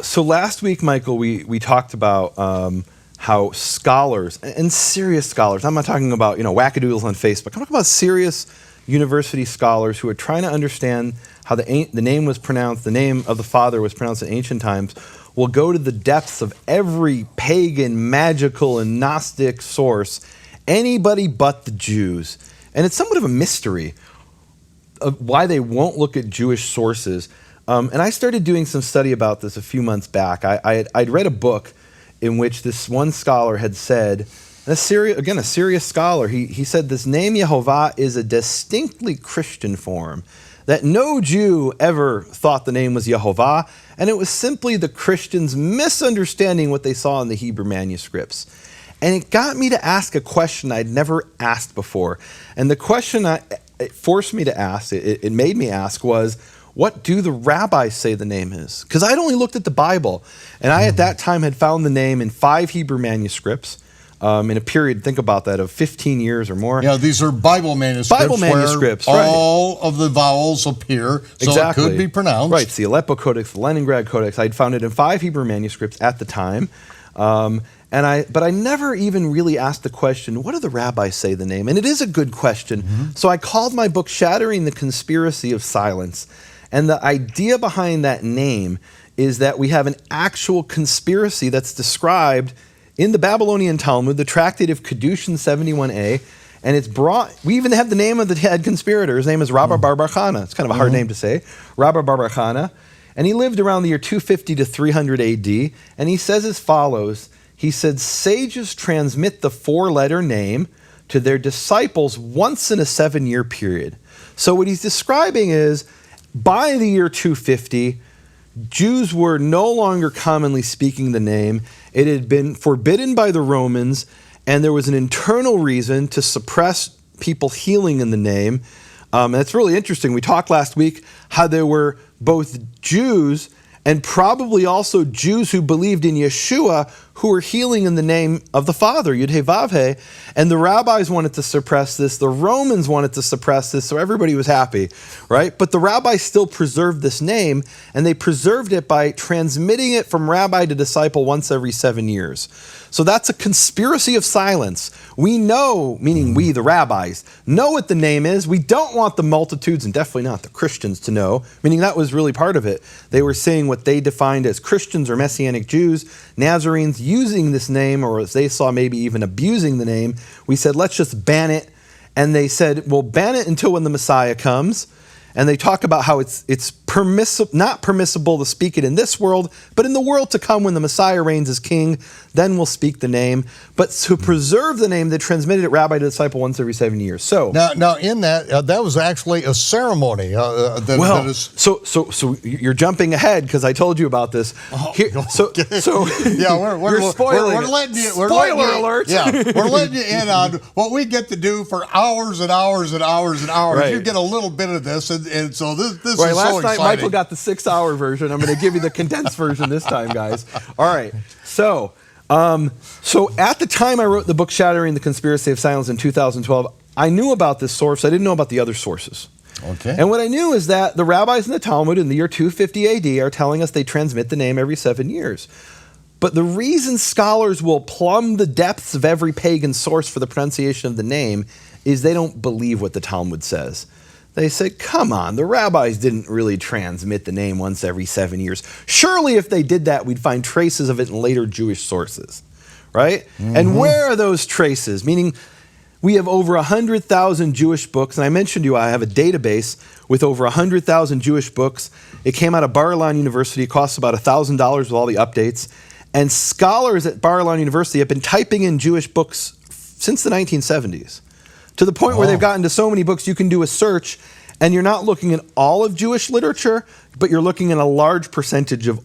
So last week, Michael, we talked about how scholars, and serious scholars, I'm not talking about wackadoodles on Facebook, I'm talking about serious university scholars who are trying to understand how the name was pronounced, the name of the Father was pronounced in ancient times, will go to the depths of every pagan, magical, and Gnostic source, anybody but the Jews. And it's somewhat of a mystery of why they won't look at Jewish sources. And I started doing some study about this a few months back. I'd read a book in which this one scholar had said, a serious scholar, he said this name Yehovah is a distinctly Christian form, that no Jew ever thought the name was Yehovah, and it was simply the Christians misunderstanding what they saw in the Hebrew manuscripts. And it got me to ask a question I'd never asked before. And the question it forced me to ask, it made me ask was, what do the rabbis say the name is? Because I'd only looked at the Bible, and I at that time had found the name in 5 Hebrew manuscripts in a period, think about that, of 15 years or more. Yeah, these are Bible manuscripts where all of the vowels appear, so exactly. It could be pronounced. Right, it's the Aleppo Codex, the Leningrad Codex. I'd found it in 5 Hebrew manuscripts at the time. But I never even really asked the question, what do the rabbis say the name? And it is a good question. Mm-hmm. So I called my book Shattering the Conspiracy of Silence. And the idea behind that name is that we have an actual conspiracy that's described in the Babylonian Talmud, the Tractate of Kedushin 71a, and it's brought, we even have the name of the head conspirator. His name is Rabba Bar Bar Chana. It's kind of a hard name to say. Rabba Bar Bar Chana. And he lived around the year 250 to 300 AD. And he says as follows, he said, sages transmit the 4-letter name to their disciples once in a 7-year period. So what he's describing is, by the year 250, Jews were no longer commonly speaking the name. It had been forbidden by the Romans, and there was an internal reason to suppress people healing in the name. And it's really interesting. We talked last week how there were both Jews and probably also Jews who believed in Yeshua who were healing in the name of the Father, Yud-Heh-Vav-Heh, and the rabbis wanted to suppress this, the Romans wanted to suppress this, so everybody was happy, right? But the rabbis still preserved this name, and they preserved it by transmitting it from rabbi to disciple once every 7 years. So that's a conspiracy of silence. We know, meaning we, the rabbis, know what the name is. We don't want the multitudes, and definitely not the Christians, to know, meaning that was really part of it. They were saying what they defined as Christians or Messianic Jews, Nazarenes, using this name, or as they saw maybe even abusing the name. We said, let's just ban it. And they said, well, ban it until when the Messiah comes. And they talk about how it's not permissible to speak it in this world, but in the world to come when the Messiah reigns as king, then we'll speak the name. But to preserve the name, they transmitted it rabbi to disciple once every 7 years. So now in that was actually a ceremony. So you're jumping ahead because I told you about this. Yeah, we're spoiling. We're letting you. Spoiler alert! Yeah, we're letting you in on what we get to do for hours and hours and hours and hours. Right. You get a little bit of this, and so this right, is so last exciting. night Michael got the 6-hour version. I'm going to give you the condensed version this time, guys. All right. So at the time I wrote the book Shattering the Conspiracy of Silence in 2012, I knew about this source. I didn't know about the other sources. Okay. And what I knew is that the rabbis in the Talmud in the year 250 AD are telling us they transmit the name every 7 years. But the reason scholars will plumb the depths of every pagan source for the pronunciation of the name is they don't believe what the Talmud says. They say, come on, the rabbis didn't really transmit the name once every 7 years. Surely if they did that, we'd find traces of it in later Jewish sources, right? Mm-hmm. And where are those traces? Meaning, we have over 100,000 Jewish books, and I mentioned to you I have a database with over 100,000 Jewish books. It came out of Bar-Ilan University. It costs about $1,000 with all the updates. And scholars at Bar-Ilan University have been typing in Jewish books since the 1970s. To the point where they've gotten to so many books, you can do a search, and you're not looking at all of Jewish literature, but you're looking at a large percentage of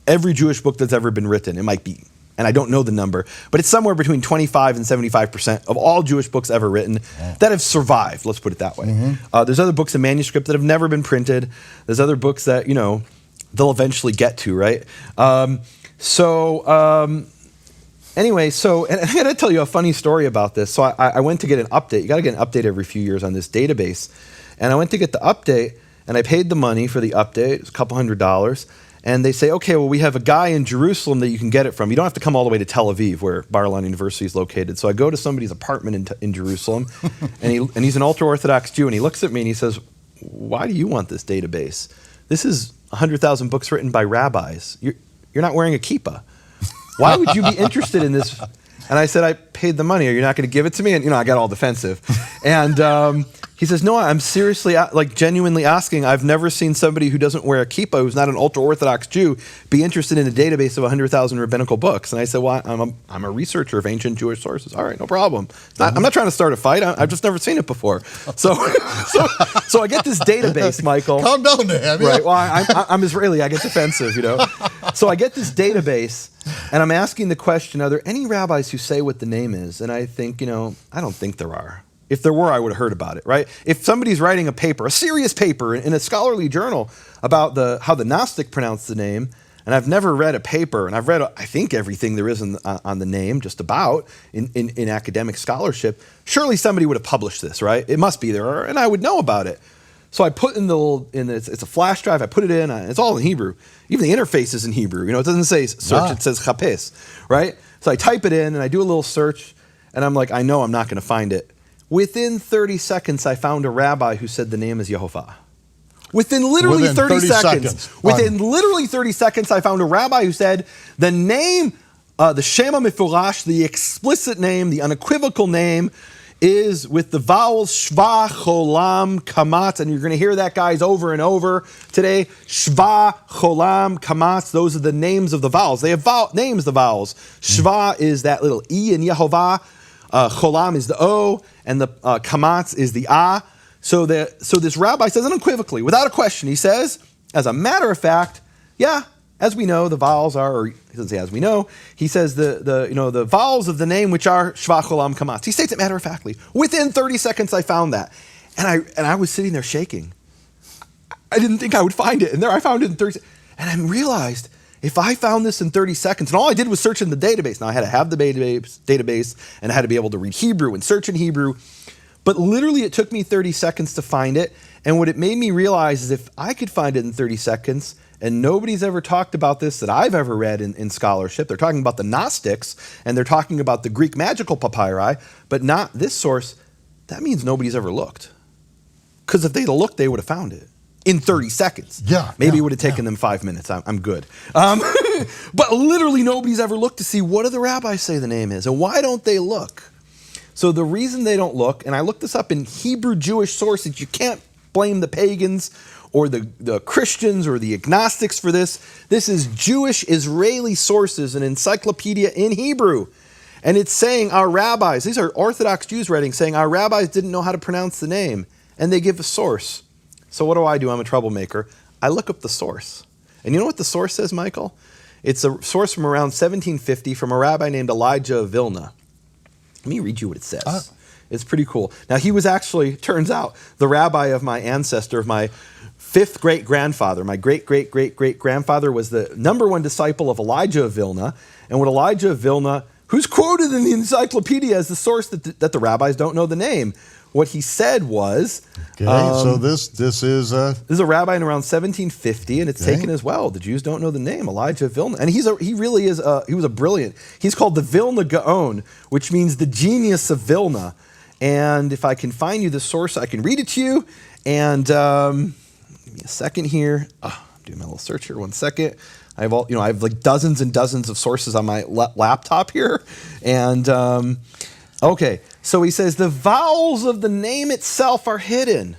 every Jewish book that's ever been written. It might be, and I don't know the number, but it's somewhere between 25 and 75% of all Jewish books ever written that have survived, let's put it that way. Mm-hmm. There's other books in manuscript that have never been printed. There's other books that, they'll eventually get to, right? Anyway, and I got to tell you a funny story about this. So I went to get an update. You got to get an update every few years on this database. And I went to get the update, and I paid the money for the update. It was a couple $100. And they say, okay, well, we have a guy in Jerusalem that you can get it from. You don't have to come all the way to Tel Aviv, where Bar-Ilan University is located. So I go to somebody's apartment in Jerusalem, and he's an ultra-Orthodox Jew, and he looks at me and he says, why do you want this database? This is 100,000 books written by rabbis. You're not wearing a kippah. Why would you be interested in this? And I said, I paid the money. Are you not going to give it to me? And, I got all defensive. And he says, no, I'm seriously, genuinely asking. I've never seen somebody who doesn't wear a kippah, who's not an ultra-Orthodox Jew, be interested in a database of 100,000 rabbinical books. And I said, well, I'm a researcher of ancient Jewish sources. All right, no problem. I'm not trying to start a fight. I've just never seen it before. So I get this database, Michael. Calm down, Nehemia. Right, well, I'm Israeli. I get defensive, So I get this database, and I'm asking the question, are there any rabbis who say what the name is? And I think, I don't think there are. If there were, I would have heard about it, right? If somebody's writing a paper, a serious paper in a scholarly journal about how the Gnostic pronounced the name, and I've never read a paper, and I've read, I think, everything there is on the name, just about, in academic scholarship, surely somebody would have published this, right? It must be there, and I would know about it. So I put it's a flash drive, I put it in, it's all in Hebrew. Even the interface is in Hebrew. It doesn't say search, it says chapes, right? So I type it in, and I do a little search, and I'm like, I know I'm not going to find it. Within 30 seconds, I found a rabbi who said the name is Yehovah. Within literally 30 seconds. Within literally 30 seconds, I found a rabbi who said the name, the Shema Mifurash, the explicit name, the unequivocal name, is with the vowels Shva, Cholam, Kamatz, and you're going to hear that, guys, over and over today. Shva, Cholam, Kamatz, those are the names of the vowels. They have names, the vowels. Shva is that little E in Yehovah. Cholam is the O, and the Kamatz is the A. So this rabbi says unequivocally, without a question, he says, as a matter of fact, yeah, as we know, the vowels are, or he doesn't say as we know, he says the vowels of the name which are Shva, Cholam, Kamatz. He states it matter-of-factly. Within 30 seconds, I found that. And I was sitting there shaking. I didn't think I would find it. And there I found it in 30 seconds. And I realized, if I found this in 30 seconds, and all I did was search in the database. Now, I had to have the database, and I had to be able to read Hebrew and search in Hebrew. But literally, it took me 30 seconds to find it. And what it made me realize is if I could find it in 30 seconds, and nobody's ever talked about this that I've ever read in scholarship. They're talking about the Gnostics, and they're talking about the Greek magical papyri, but not this source. That means nobody's ever looked. Because if they'd have looked, they would have found it in 30 seconds. Maybe it would have taken them 5 minutes. I'm good. But literally nobody's ever looked to see what do the rabbis say the name is, and why don't they look? So the reason they don't look, and I looked this up in Hebrew Jewish sources, you can't blame the pagans or the Christians or the agnostics for this. This is Jewish Israeli sources, an encyclopedia in Hebrew. And it's saying our rabbis, these are Orthodox Jews writing, saying our rabbis didn't know how to pronounce the name. And they give a source. So what do? I'm a troublemaker. I look up the source. And you know what the source says, Michael? It's a source from around 1750 from a rabbi named Elijah of Vilna. Let me read you what it says. It's pretty cool. Now, he was actually, turns out, the rabbi of my ancestor, of my fifth great-grandfather. My great-great-great-great-grandfather was the number one disciple of Elijah of Vilna. And what Elijah of Vilna, who's quoted in the encyclopedia as the source that the rabbis don't know the name, what he said was... Okay, so this is... This is a rabbi in around 1750, and it's taken as well. The Jews don't know the name, Elijah of Vilna. And he was a brilliant... He's called the Vilna Gaon, which means the genius of Vilna. And if I can find you the source, I can read it to you. And give me a second here. I'm doing my little search here. 1 second. I have like dozens and dozens of sources on my laptop here. And okay, so he says the vowels of the name itself are hidden.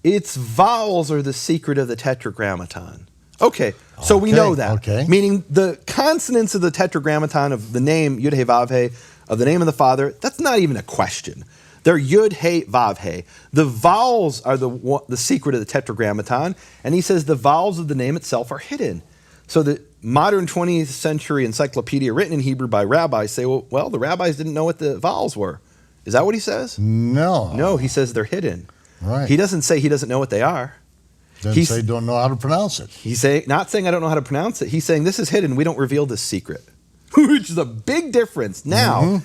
Its vowels are the secret of the Tetragrammaton. Okay, so we know that. Okay. Meaning the consonants of the Tetragrammaton of the name Yud He Vav He, of the name of the Father, that's not even a question. They're Yud He Vav He. The vowels are the secret of the Tetragrammaton, and he says the vowels of the name itself are hidden. So the modern 20th century encyclopedia written in Hebrew by rabbis say, well, the rabbis didn't know what the vowels were. Is that what he says? No. No, he says they're hidden. Right. He doesn't say he doesn't know what they are. Doesn't say don't know how to pronounce it. He's not saying I don't know how to pronounce it. He's saying this is hidden. We don't reveal this secret, which is a big difference. Now,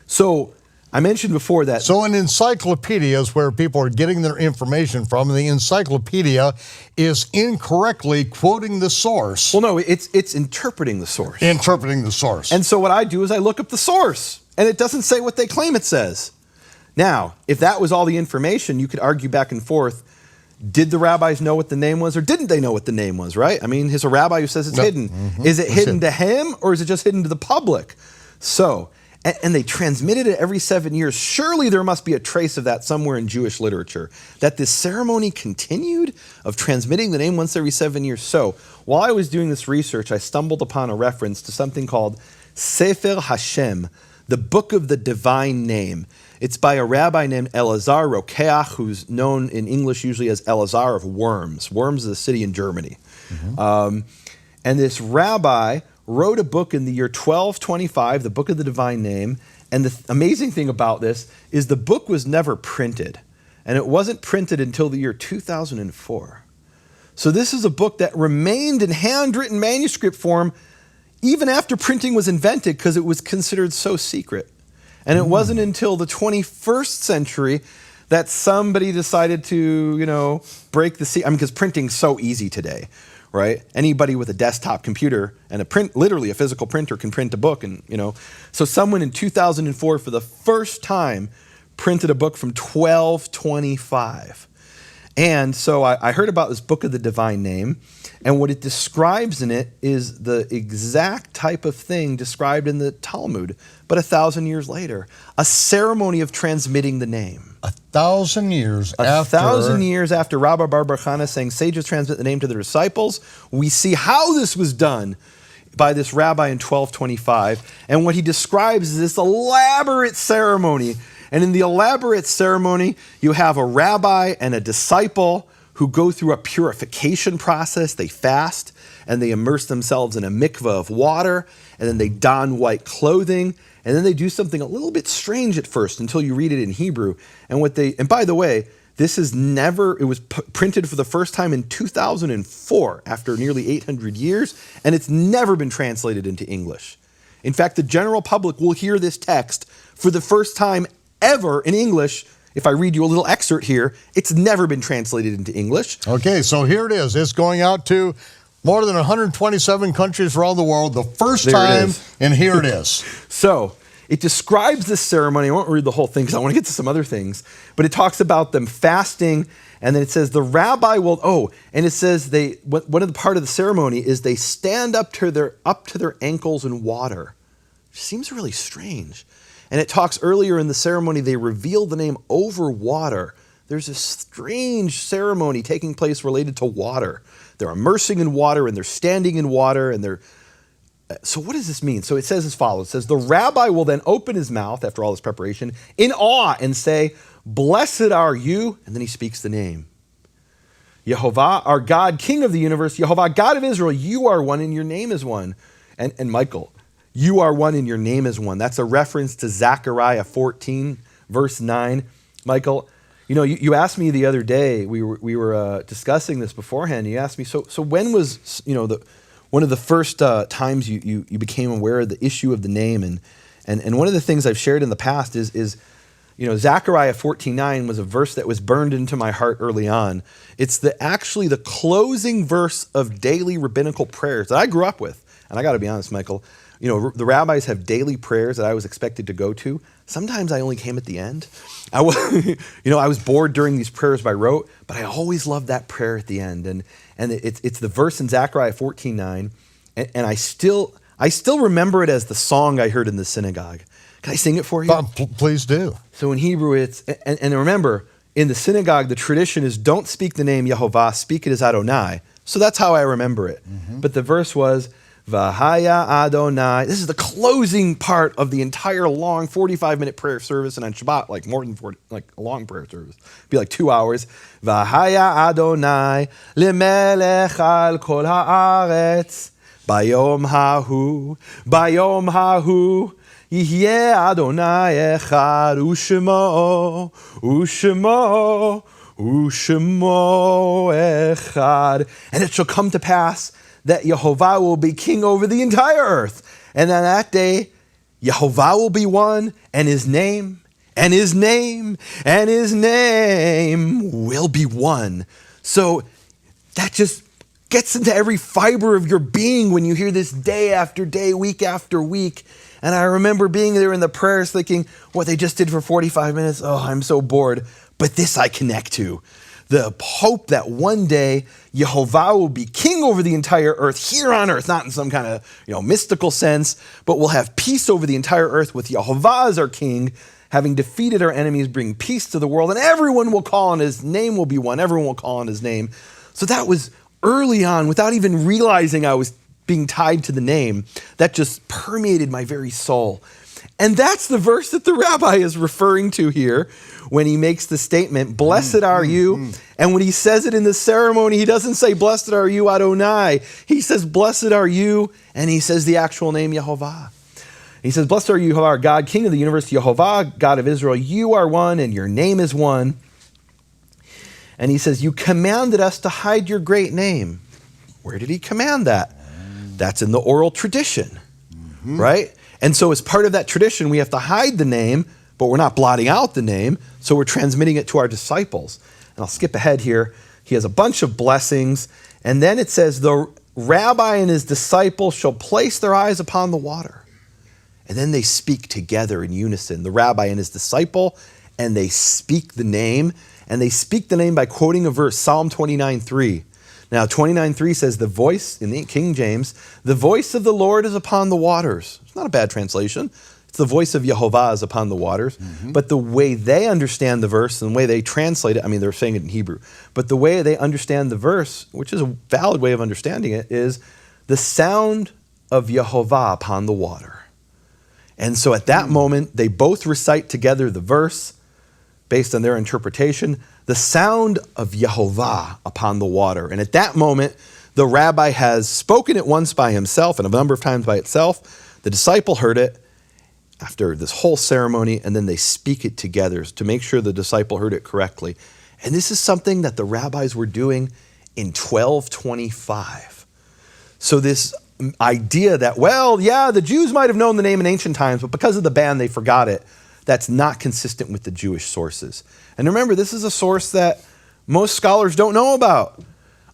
so I mentioned before that. So an encyclopedia is where people are getting their information from, and the encyclopedia is incorrectly quoting the source. Well, no, it's interpreting the source. Interpreting the source. And so what I do is I look up the source, and it doesn't say what they claim it says. Now, if that was all the information, you could argue back and forth. Did the rabbis know what the name was, or didn't they know what the name was, right? I mean, here's a rabbi who says it's hidden. Mm-hmm. Is it hidden to him, or is it just hidden to the public? So, and they transmitted it every 7 years. Surely there must be a trace of that somewhere in Jewish literature, that this ceremony continued of transmitting the name once every 7 years. So, while I was doing this research, I stumbled upon a reference to something called Sefer Hashem, the Book of the Divine Name. It's by a rabbi named Elazar Rokeach, who's known in English usually as Elazar of Worms. Worms is a city in Germany. Mm-hmm. And this rabbi wrote a book in the year 1225, the Book of the Divine Name. And the amazing thing about this is the book was never printed. And it wasn't printed until the year 2004. So this is a book that remained in handwritten manuscript form even after printing was invented, because it was considered so secret. And it wasn't until the 21st century that somebody decided to, break the seal. I mean, because printing's so easy today, right? Anybody with a desktop computer and literally a physical printer can print a book. And, so someone in 2004 for the first time printed a book from 1225. And so I heard about this Book of the Divine Name, and what it describes in it is the exact type of thing described in the Talmud, but 1,000 years later, a ceremony of transmitting the name. 1,000 years after. 1,000 years after Rabbi Bar Bar Chana saying, sages transmit the name to their disciples, we see how this was done by this rabbi in 1225, and what he describes is this elaborate ceremony. And in the elaborate ceremony, you have a rabbi and a disciple who go through a purification process. They fast, and they immerse themselves in a mikveh of water, and then they don white clothing, and then they do something a little bit strange at first until you read it in Hebrew. And by the way, it was printed for the first time in 2004, after nearly 800 years, and it's never been translated into English. In fact, the general public will hear this text for the first time ever in English. If I read you a little excerpt here, it's never been translated into English. Okay, so here it is. It's going out to more than 127 countries around the world the first time, and here it is. So it describes this ceremony. I won't read the whole thing because I want to get to some other things, but it talks about them fasting, and then it says the rabbi will, and it says one of the part of the ceremony is they stand up to their ankles in water, which seems really strange. And it talks earlier in the ceremony, they reveal the name over water. There's a strange ceremony taking place related to water. They're immersing in water, and they're standing in water, and so what does this mean? So it says as follows. It says, the rabbi will then open his mouth after all this preparation in awe and say, blessed are you, and then he speaks the name. Yehovah, our God, King of the universe, Yehovah, God of Israel, you are one and your name is one. And Michael, you are one and your name is one. That's a reference to Zechariah 14, verse 9. Michael, you asked me the other day, we were discussing this beforehand. You asked me, so when was, one of the first times you became aware of the issue of the name? And one of the things I've shared in the past is Zechariah 14:9 was a verse that was burned into my heart early on. It's actually the closing verse of daily rabbinical prayers that I grew up with. And I got to be honest, Michael, the rabbis have daily prayers that I was expected to go to. Sometimes I only came at the end. I was bored during these prayers by rote, but I always loved that prayer at the end. And it's the verse in Zechariah 14:9, and I still remember it as the song I heard in the synagogue. Can I sing it for you? Please do. So in Hebrew, and remember, in the synagogue, the tradition is don't speak the name Yehovah, speak it as Adonai. So that's how I remember it. Mm-hmm. But the verse was, Vahaya Adonai. This is the closing part of the entire long 45-minute prayer service, and on Shabbat, like more than 40, like a long prayer service. It'd be like 2 hours. Vahaya Adonai lemelech al kol haaretz bayom hahu yihyeh Adonai echad ushemo echad, and it shall come to pass that Yehovah will be king over the entire earth. And on that day, Yehovah will be one, and his name and his name will be one. So that just gets into every fiber of your being when you hear this day after day, week after week. And I remember being there in the prayers thinking, what they just did for 45 minutes, oh, I'm so bored. But this I connect to. The hope that one day Yehovah will be king over the entire earth, here on earth, not in some kind of mystical sense, but we'll have peace over the entire earth with Yehovah as our king, having defeated our enemies, bring peace to the world, and everyone will call on his name will be one. Everyone will call on his name. So that was early on, without even realizing I was being tied to the name, that just permeated my very soul. And that's the verse that the rabbi is referring to here when he makes the statement, blessed are you. And when he says it in the ceremony, he doesn't say, blessed are you, Adonai. He says, blessed are you, and he says the actual name, Yehovah. He says, blessed are you, our God, King of the universe, Yehovah, God of Israel. You are one, and your name is one. And he says, you commanded us to hide your great name. Where did he command that? That's in the oral tradition, right? And so as part of that tradition, we have to hide the name, but we're not blotting out the name, so we're transmitting it to our disciples. And I'll skip ahead here. He has a bunch of blessings, and then it says, the rabbi and his disciples shall place their eyes upon the water. And then they speak together in unison, the rabbi and his disciple, and they speak the name. And they speak the name by quoting a verse, Psalm 29:3. Now, 29:3 says, the voice, in the King James, the voice of the Lord is upon the waters. It's not a bad translation. It's the voice of Yehovah is upon the waters. But the way they understand the verse and the way they translate it, I mean, they're saying it in Hebrew, but the way they understand the verse, which is a valid way of understanding it, is the sound of Yehovah upon the water. And so at that moment, they both recite together the verse based on their interpretation, the sound of Yehovah upon the water. And at that moment, the rabbi has spoken it once by himself and a number of times by itself. The disciple heard it after this whole ceremony, and then they speak it together to make sure the disciple heard it correctly. And this is something that the rabbis were doing in 1225. So this idea that, well, yeah, the Jews might have known the name in ancient times, but because of the ban, they forgot it. That's not consistent with the Jewish sources. And remember, this is a source that most scholars don't know about.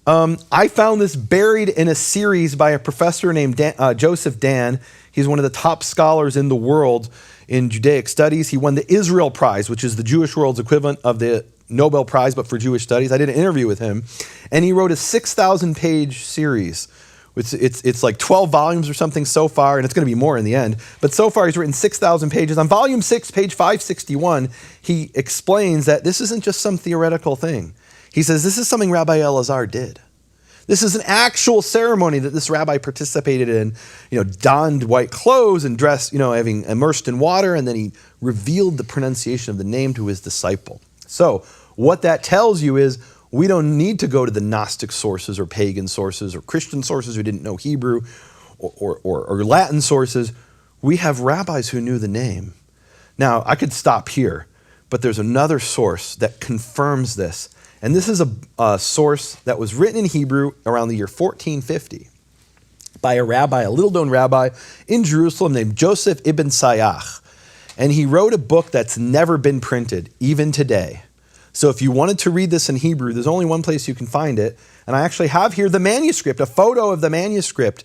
I found this buried in a series by a professor named Joseph Dan. He's one of the top scholars in the world in Judaic studies. He won the Israel Prize, which is the Jewish world's equivalent of the Nobel Prize, but for Jewish studies. I did an interview with him, and he wrote a 6,000-page series. It's like 12 volumes or something so far, and it's going to be more in the end. But so far, he's written 6,000 pages. On volume 6, page 561, he explains that this isn't just some theoretical thing. He says this is something Rabbi Elazar did. This is an actual ceremony that this rabbi participated in, donned white clothes and dressed, having immersed in water, and then he revealed the pronunciation of the name to his disciple. So what that tells you is we don't need to go to the Gnostic sources or pagan sources or Christian sources who didn't know Hebrew or Latin sources. We have rabbis who knew the name. Now, I could stop here, but there's another source that confirms this. And this is a source that was written in Hebrew around the year 1450 by a little-known rabbi in Jerusalem named Joseph ibn Sayach. And he wrote a book that's never been printed, even today. So if you wanted to read this in Hebrew, there's only one place you can find it. And I actually have here the manuscript, a photo of the manuscript.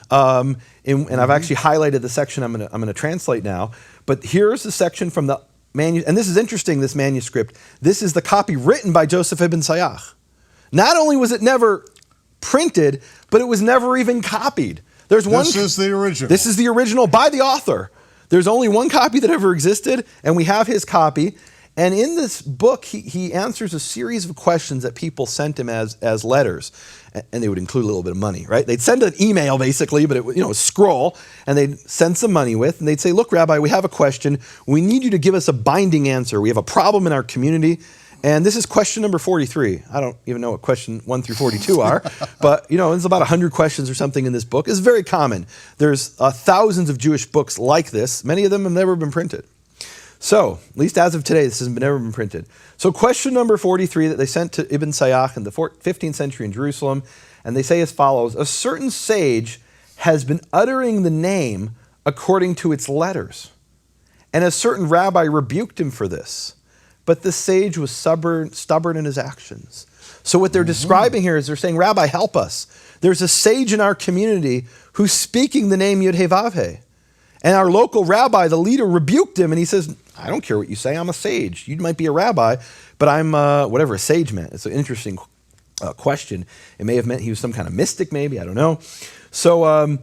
And I've actually highlighted the section I'm going to translate now. But here's the section from the manuscript. And this is interesting, this manuscript. This is the copy written by Joseph ibn Sayach. Not only was it never printed, but it was never even copied. This is the original. This is the original by the author. There's only one copy that ever existed, and we have his copy. And in this book, he answers a series of questions that people sent him as letters. And they would include a little bit of money, right? They'd send an email, basically, but it would, a scroll, and they'd send some money with, and they'd say, look, Rabbi, we have a question. We need you to give us a binding answer. We have a problem in our community, and this is question number 43. I don't even know what question 1 through 42 are, but, there's about 100 questions or something in this book. It's very common. There's thousands of Jewish books like this. Many of them have never been printed. So, at least as of today, this has never been printed. So question number 43 that they sent to Ibn Sayach in the 15th century in Jerusalem, and they say as follows: a certain sage has been uttering the name according to its letters, And a certain rabbi rebuked him for this. But the sage was stubborn in his actions. So what they're describing here is they're saying, Rabbi, help us. There's a sage in our community who's speaking the name Yud-Heh-Vav-Heh. And our local rabbi, the leader, rebuked him, and he says, I don't care what you say, I'm a sage. You might be a rabbi, but I'm whatever a sage meant. It's an interesting question. It may have meant he was some kind of mystic, maybe, I don't know. So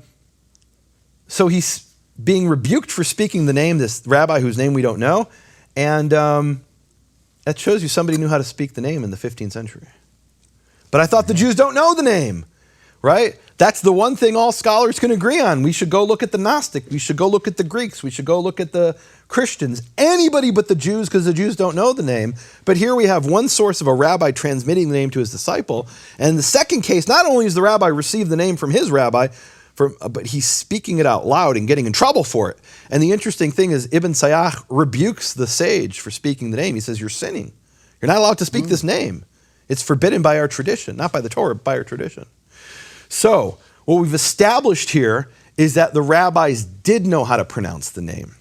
he's being rebuked for speaking the name, this rabbi whose name we don't know, and that shows you somebody knew how to speak the name in the 15th century. But I thought the Jews don't know the name, right? That's the one thing all scholars can agree on. We should go look at the Gnostic. We should go look at the Greeks. We should go look at the Christians. Anybody but the Jews, because the Jews don't know the name. But here we have one source of a rabbi transmitting the name to his disciple. And in the second case, not only does the rabbi receive the name from his rabbi, but he's speaking it out loud and getting in trouble for it. And the interesting thing is Ibn Sayyah rebukes the sage for speaking the name. He says, you're sinning. You're not allowed to speak this name. It's forbidden by our tradition, not by the Torah, but by our tradition. So what we've established here is that the rabbis did know how to pronounce the name.